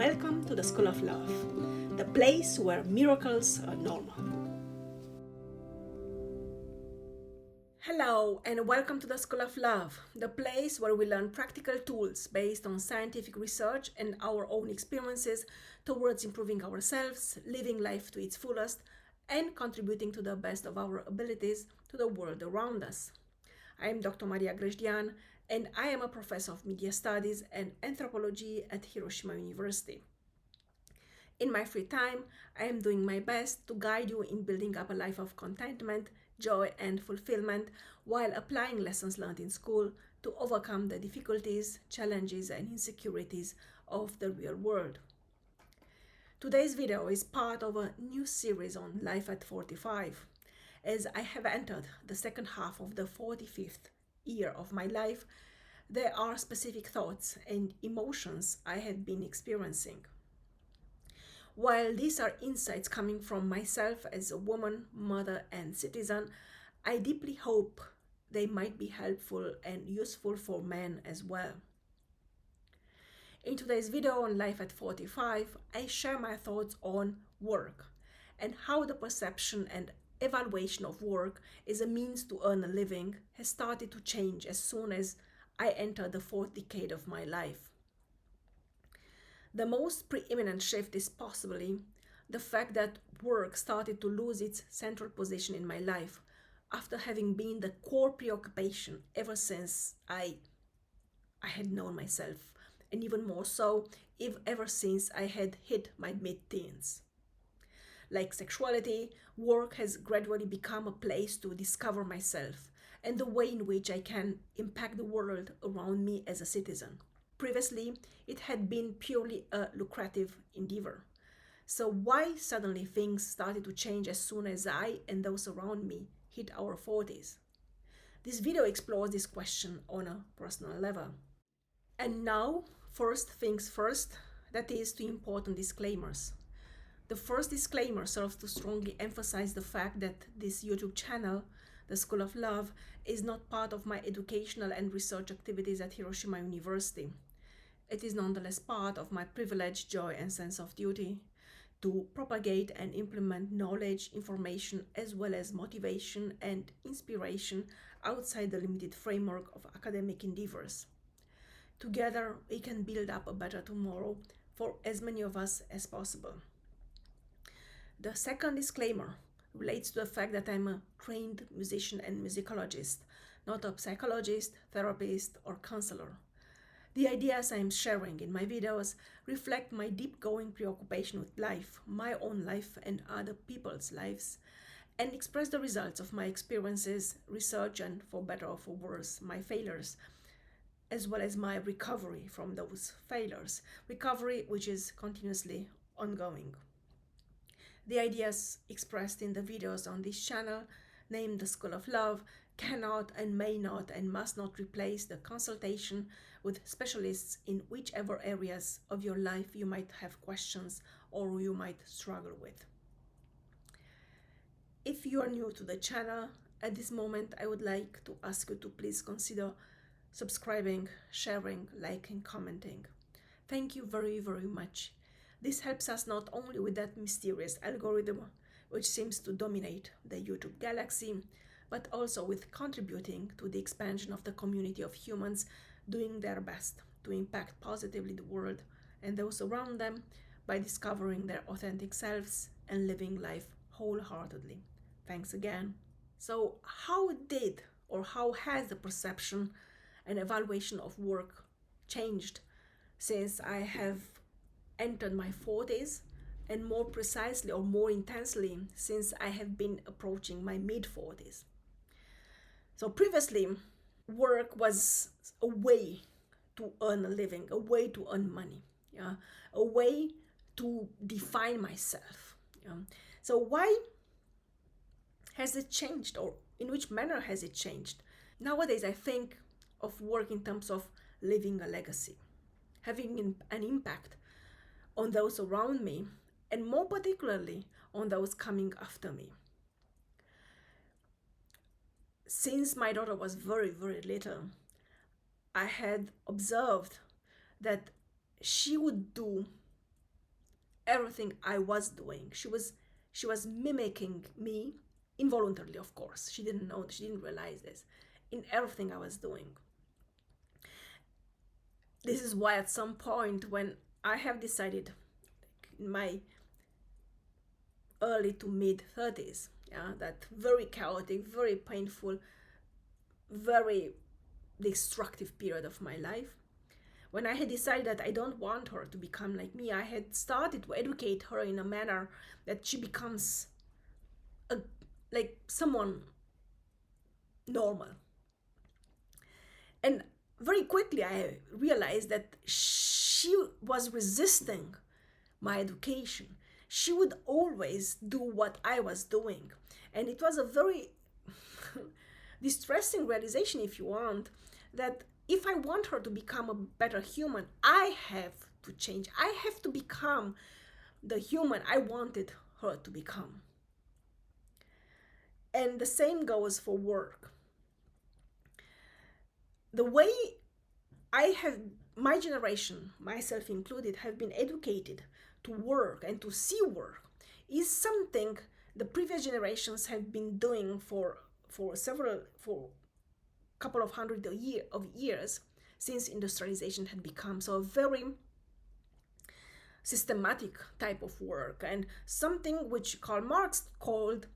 Welcome to the School of Love, the place where miracles are normal. Hello, and welcome to the School of Love, the place where we learn practical tools based on scientific research and our own experiences towards improving ourselves, living life to its fullest, and contributing to the best of our abilities to the world around us. I am Dr. Grajdian, and I am a professor of media studies and anthropology at Hiroshima University. In my free time, I am doing my best to guide you in building up a life of contentment, joy, and fulfillment while applying lessons learned in school to overcome the difficulties, challenges, and insecurities of the real world. Today's video is part of a new series on Life at 45. As I have entered the second half of the 45th year of my life, there are specific thoughts and emotions I have been experiencing. While these are insights coming from myself as a woman, mother, and citizen, I deeply hope they might be helpful and useful for men as well. In today's video on Life at 45, I share my thoughts on work and how the perception and evaluation of work as a means to earn a living has started to change as soon as I entered the fourth decade of my life. The most preeminent shift is possibly the fact that work started to lose its central position in my life after having been the core preoccupation ever since I had known myself, and even more so ever since I had hit my mid-teens. Like sexuality, work has gradually become a place to discover myself and the way in which I can impact the world around me as a citizen. Previously, it had been purely a lucrative endeavor. So why suddenly things started to change as soon as I and those around me hit our 40s? This video explores this question on a personal level. And now, first things first, that is two important disclaimers. The first disclaimer serves to strongly emphasize the fact that this YouTube channel, The School of Love, is not part of my educational and research activities at Hiroshima University. It is nonetheless part of my privilege, joy, and sense of duty to propagate and implement knowledge, information, as well as motivation and inspiration outside the limited framework of academic endeavors. Together, we can build up a better tomorrow for as many of us as possible. The second disclaimer relates to the fact that I'm a trained musician and musicologist, not a psychologist, therapist, or counselor. The ideas I'm sharing in my videos reflect my deep-going preoccupation with life, my own life and other people's lives, and express the results of my experiences, research, and for better or for worse, my failures, as well as my recovery from those failures, recovery which is continuously ongoing. The ideas expressed in the videos on this channel, named The School of Love, cannot and may not and must not replace the consultation with specialists in whichever areas of your life you might have questions or you might struggle with. If you are new to the channel, at this moment I would like to ask you to please consider subscribing, sharing, liking, commenting. Thank you very, very much. This helps us not only with that mysterious algorithm which seems to dominate the YouTube galaxy, but also with contributing to the expansion of the community of humans doing their best to impact positively the world and those around them by discovering their authentic selves and living life wholeheartedly. Thanks again. So how did or how has the perception and evaluation of work changed since I have entered my 40s, and more precisely or more intensely since I have been approaching my mid-40s? So previously, work was a way to earn a living, a way to earn money, a way to define myself. So why has it changed, or in which manner has it changed? Nowadays, I think of work in terms of leaving a legacy, having an impact on those around me, and more particularly on those coming after me. Since my daughter was very, very little, I had observed that she would do everything I was doing. She was mimicking me involuntarily, of course. She didn't know, she didn't realize this, in everything I was doing. This is why at some point when I have decided, in my early to mid 30s, yeah, that very chaotic, very painful, very destructive period of my life, when I had decided that I don't want her to become like me, I had started to educate her in a manner that she becomes like someone normal. And very quickly I realized that she was resisting my education. She would always do what I was doing. And it was a very distressing realization, if you want, that if I want her to become a better human, I have to change. I have to become the human I wanted her to become. And the same goes for work. The way my generation, myself included, have been educated to work and to see work is something the previous generations have been doing for couple of hundred of years since industrialization had become so a very systematic type of work, and something which Karl Marx called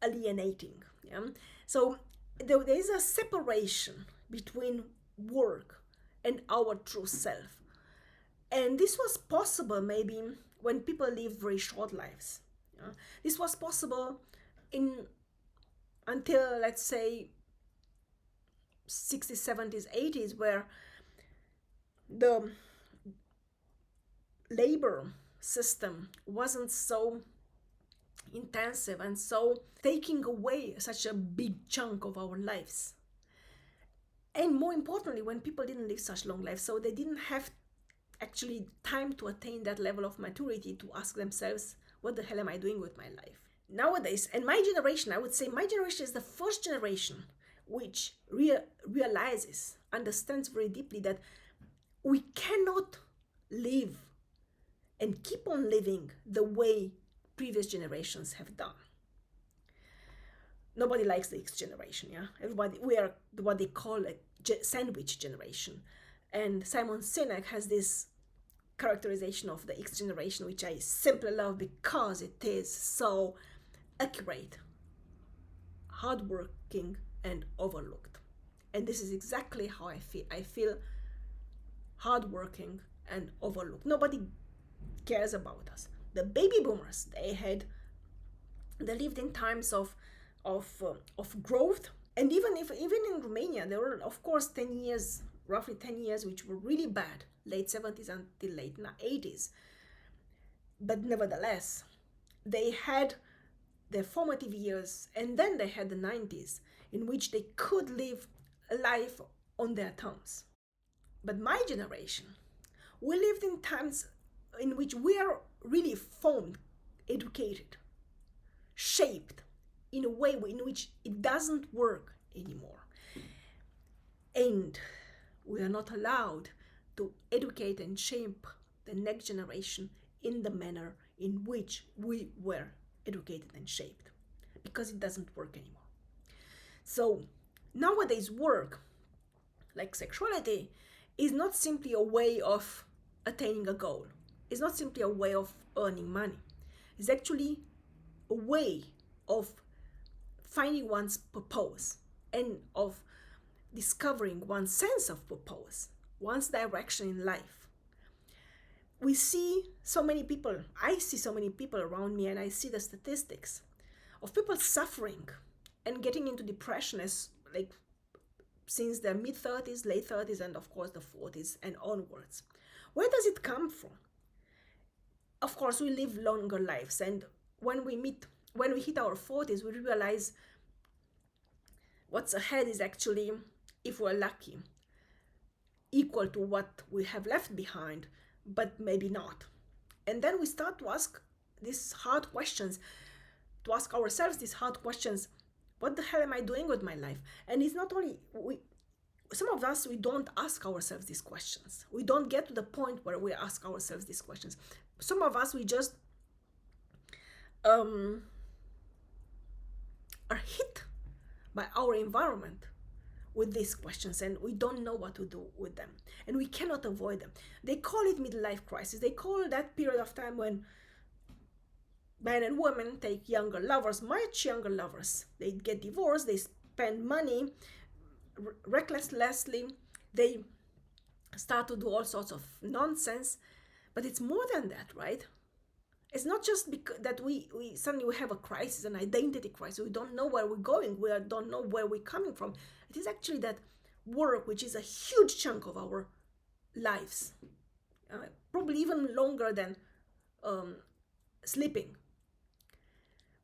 alienating. Yeah? So there is a separation between work and our true self. And this was possible maybe when people lived very short lives. Yeah? This was possible until, let's say, 60s, 70s, 80s, where the labor system wasn't so intensive and so taking away such a big chunk of our lives. And more importantly, when people didn't live such long lives, so they didn't have actually time to attain that level of maturity to ask themselves, what the hell am I doing with my life? Nowadays, and my generation, I would say my generation is the first generation which realizes, understands very deeply that we cannot live and keep on living the way previous generations have done. Nobody likes the X generation, yeah? Everybody, we are what they call a sandwich generation. And Simon Sinek has this characterization of the X generation, which I simply love because it is so accurate, hardworking, and overlooked. And this is exactly how I feel. I feel hardworking and overlooked. Nobody cares about us. The baby boomers, they lived in times of growth, and even in Romania, there were of course roughly 10 years, which were really bad, late 70s until late 80s. But nevertheless, they had their formative years, and then they had the 90s, in which they could live a life on their terms. But my generation, we lived in times in which we are really formed, educated, shaped in a way in which it doesn't work anymore. And we are not allowed to educate and shape the next generation in the manner in which we were educated and shaped, because it doesn't work anymore. So nowadays, work, like sexuality, is not simply a way of attaining a goal. It's not simply a way of earning money. It's actually a way of finding one's purpose and of discovering one's sense of purpose, one's direction in life. We see so many people, I see so many people around me, and I see the statistics of people suffering and getting into depression as like since their mid-30s, late 30s, and of course the 40s and onwards. Where does it come from? Of course, we live longer lives, and when we hit our 40s, we realize what's ahead is actually, if we're lucky, equal to what we have left behind, but maybe not. And then we start to ask these hard questions, to ask ourselves these hard questions. What the hell am I doing with my life? And it's not only some of us, we don't ask ourselves these questions. We don't get to the point where we ask ourselves these questions. Some of us, we just are hit by our environment with these questions, and we don't know what to do with them, and we cannot avoid them. They call it midlife crisis. They call that period of time when men and women take younger lovers, much younger lovers. They get divorced, they spend money recklessly, they start to do all sorts of nonsense. But it's more than that, right? It's not just because that we suddenly we have a crisis, an identity crisis. We don't know where we're going. We don't know where we're coming from. It is actually that work, which is a huge chunk of our lives, probably even longer than sleeping.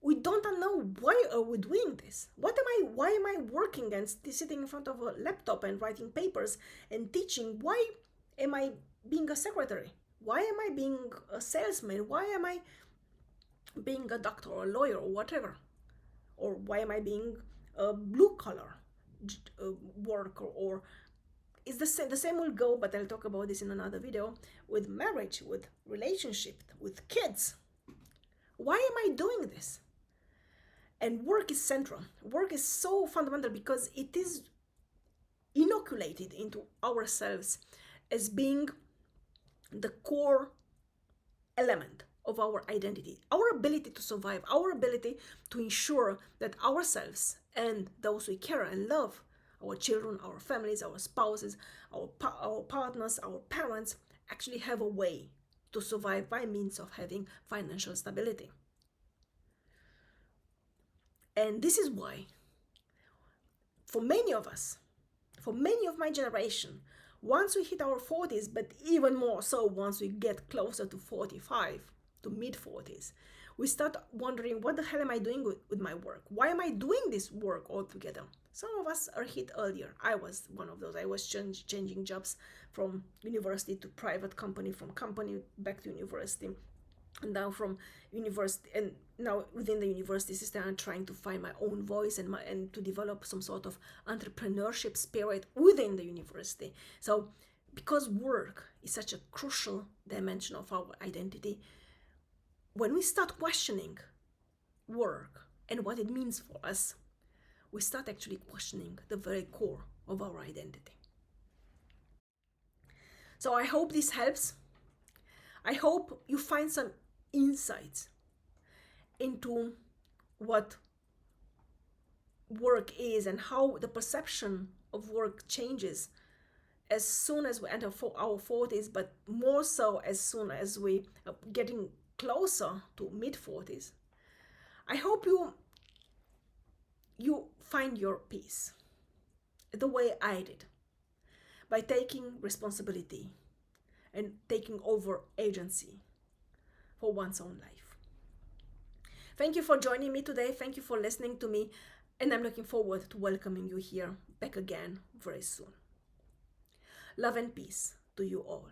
We don't know why are we doing this. Why am I working and sitting in front of a laptop and writing papers and teaching? Why am I being a secretary? Why am I being a salesman? Why am I being a doctor or a lawyer or whatever? Or why am I being a blue collar worker? Or it's the same will go, but I'll talk about this in another video, with marriage, with relationship, with kids. Why am I doing this? And work is central. Work is so fundamental because it is inoculated into ourselves as being the core element of our identity, our ability to survive, our ability to ensure that ourselves and those we care and love, our children, our families, our spouses, our partners, our parents, actually have a way to survive by means of having financial stability. And this is why, for many of us, for many of my generation, once we hit our 40s, but even more so once we get closer to 45, to mid-40s, we start wondering, what the hell am I doing with my work? Why am I doing this work altogether? Some of us are hit earlier. I was one of those. I was changing jobs from university to private company, from company back to university, and now from university, and now within the university system, I'm trying to find my own voice and to develop some sort of entrepreneurship spirit within the university. So because work is such a crucial dimension of our identity, when we start questioning work and what it means for us, we start actually questioning the very core of our identity. So I hope this helps. I hope you find some insights into what work is and how the perception of work changes as soon as we enter our 40s, but more so as soon as we are getting closer to mid-40s. I hope you find your peace the way I did, by taking responsibility and taking over agency for one's own life. Thank you for joining me today. Thank you for listening to me, and I'm looking forward to welcoming you here back again very soon. Love and peace to you all.